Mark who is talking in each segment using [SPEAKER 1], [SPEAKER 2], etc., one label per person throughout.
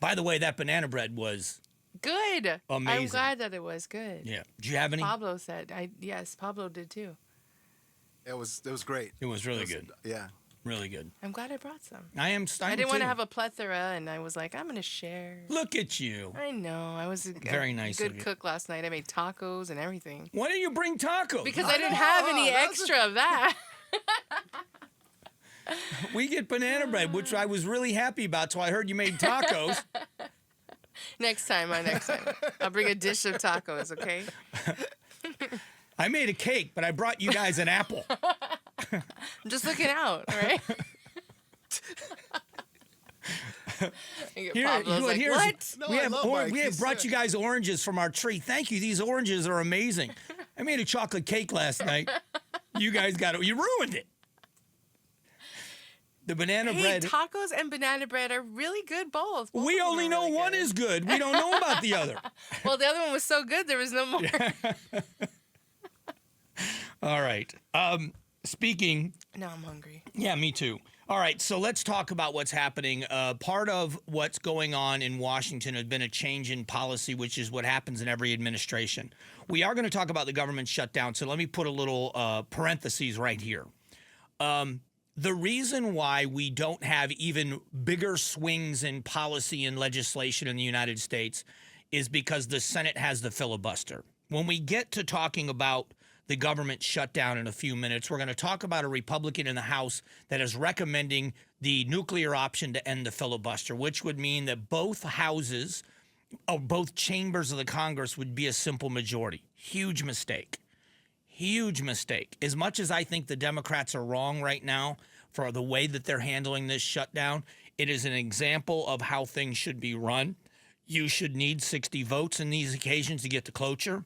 [SPEAKER 1] By the way, that banana bread was
[SPEAKER 2] Good.
[SPEAKER 1] amazing.
[SPEAKER 2] I'm glad that it was good.
[SPEAKER 1] Yeah. Did you have any?
[SPEAKER 2] Pablo said, yes, Pablo did too.
[SPEAKER 3] It was great.
[SPEAKER 1] It was really good.
[SPEAKER 3] Yeah.
[SPEAKER 1] Really good.
[SPEAKER 2] I'm glad I brought some.
[SPEAKER 1] I
[SPEAKER 2] didn't want to have a plethora, and I was like, I'm going to share.
[SPEAKER 1] Look at you.
[SPEAKER 2] I know. I was a
[SPEAKER 1] Very nice
[SPEAKER 2] good
[SPEAKER 1] of you.
[SPEAKER 2] cook last night. I made tacos and everything.
[SPEAKER 1] Why didn't you bring tacos?
[SPEAKER 2] Because I didn't have any extra of that.
[SPEAKER 1] We get banana bread, which I was really happy about, so I heard you made tacos.
[SPEAKER 2] Next time. I'll bring a dish of tacos, okay?
[SPEAKER 1] I made a cake, but I brought you guys an apple.
[SPEAKER 2] I'm just looking out, all right? Pablo's like, what?
[SPEAKER 3] No,
[SPEAKER 1] we have brought you guys oranges from our tree. Thank you. These oranges are amazing. I made a chocolate cake last night. You guys got it. You ruined it. The banana bread.
[SPEAKER 2] Tacos and banana bread are really good both.
[SPEAKER 1] We only know one is good. We don't know about the other.
[SPEAKER 2] Well, the other one was so good, there was no more.
[SPEAKER 1] All right. Speaking.
[SPEAKER 2] Now I'm hungry.
[SPEAKER 1] Yeah, me too. All right, so let's talk about what's happening. Part of what's going on in Washington has been a change in policy, which is what happens in every administration. We are going to talk about the government shutdown, so let me put a little parentheses right here. The reason why we don't have even bigger swings in policy and legislation in the United States is because the Senate has the filibuster. When we get to talking about the government shutdown in a few minutes, we're going to talk about a Republican in the House that is recommending the nuclear option to end the filibuster, which would mean that both houses, or both chambers of the Congress would be a simple majority. Huge mistake. Huge mistake. As much as I think the Democrats are wrong right now for the way that they're handling this shutdown, it is an example of how things should be run. You should need 60 votes in these occasions to get to cloture.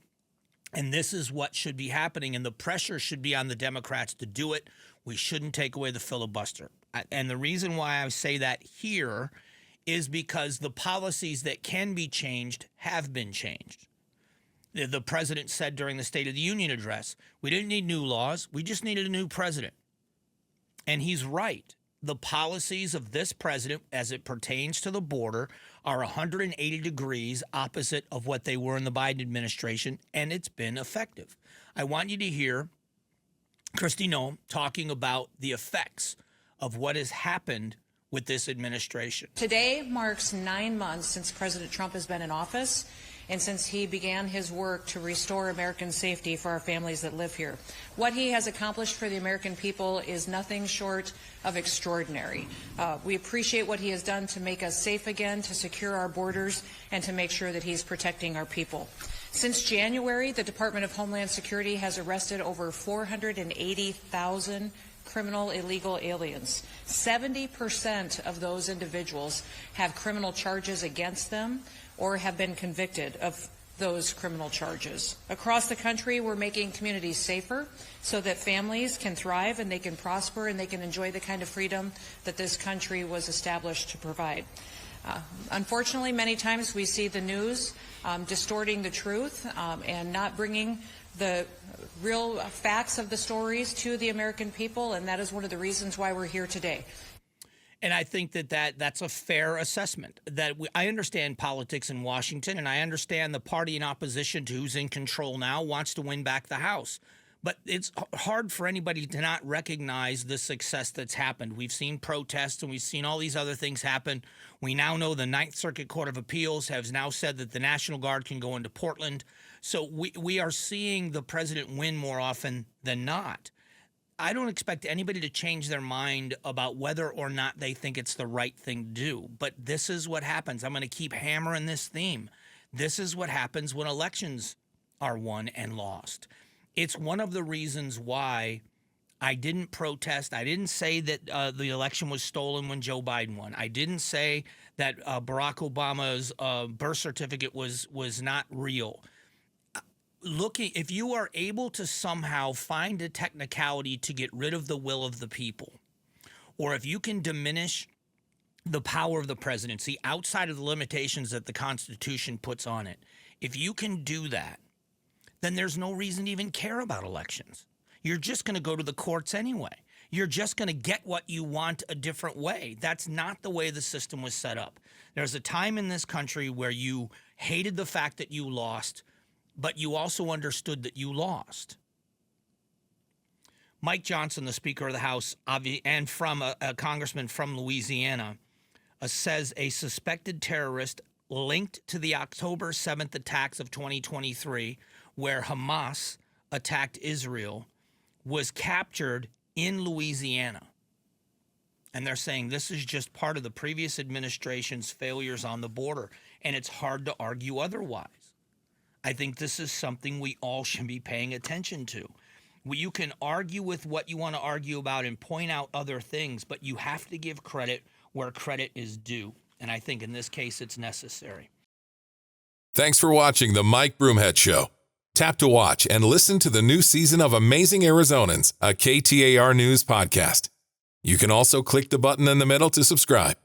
[SPEAKER 1] And this is what should be happening, and the pressure should be on the Democrats to do it. We shouldn't take away the filibuster. And the reason why I say that here is because the policies that can be changed have been changed. The president said during the State of the Union address, we didn't need new laws, we just needed a new president. And he's right. The policies of this president, as it pertains to the border, are 180 degrees opposite of what they were in the Biden administration, and it's been effective. I want you to hear Kristi Noem talking about the effects of what has happened with this administration.
[SPEAKER 4] Today marks 9 months since President Trump has been in office and since he began his work to restore American safety for our families that live here. What he has accomplished for the American people is nothing short of extraordinary. We appreciate what he has done to make us safe again, to secure our borders, and to make sure that he's protecting our people. Since January, the Department of Homeland Security has arrested over 480,000 criminal illegal aliens. 70% of those individuals have criminal charges against them or have been convicted of those criminal charges. Across the country, we're making communities safer so that families can thrive and they can prosper and they can enjoy the kind of freedom that this country was established to provide. Unfortunately, many times we see the news distorting the truth and not bringing the real facts of the stories to the American people, and that is one of the reasons why we're here today.
[SPEAKER 1] And I think that's a fair assessment. I understand politics in Washington, and I understand the party in opposition to who's in control now wants to win back the House. But it's hard for anybody to not recognize the success that's happened. We've seen protests and we've seen all these other things happen. We now know the Ninth Circuit Court of Appeals has now said that the National Guard can go into Portland. So we are seeing the president win more often than not. I don't expect anybody to change their mind about whether or not they think it's the right thing to do. But this is what happens. I'm going to keep hammering this theme. This is what happens when elections are won and lost. It's one of the reasons why I didn't protest. I didn't say that the election was stolen when Joe Biden won. I didn't say that Barack Obama's birth certificate was not real. If you are able to somehow find a technicality to get rid of the will of the people, or if you can diminish the power of the presidency outside of the limitations that the Constitution puts on it, if you can do that, then there's no reason to even care about elections. You're just going to go to the courts anyway. you're just going to get what you want a different way. That's not the way the system was set up. There's a time in this country where you hated the fact that you lost, but you also understood that you lost. Mike Johnson, the Speaker of the House, and from a congressman from Louisiana, says a suspected terrorist linked to the October 7th attacks of 2023, where Hamas attacked Israel, was captured in Louisiana. And they're saying this is just part of the previous administration's failures on the border, and it's hard to argue otherwise. I think this is something we all should be paying attention to. You can argue with what you want to argue about and point out other things, but you have to give credit where credit is due. And I think in this case, it's necessary.
[SPEAKER 5] Thanks for watching the Mike Broomhead Show. Tap to watch and listen to the new season of Amazing Arizonans, a KTAR News podcast. You can also click the button in the middle to subscribe.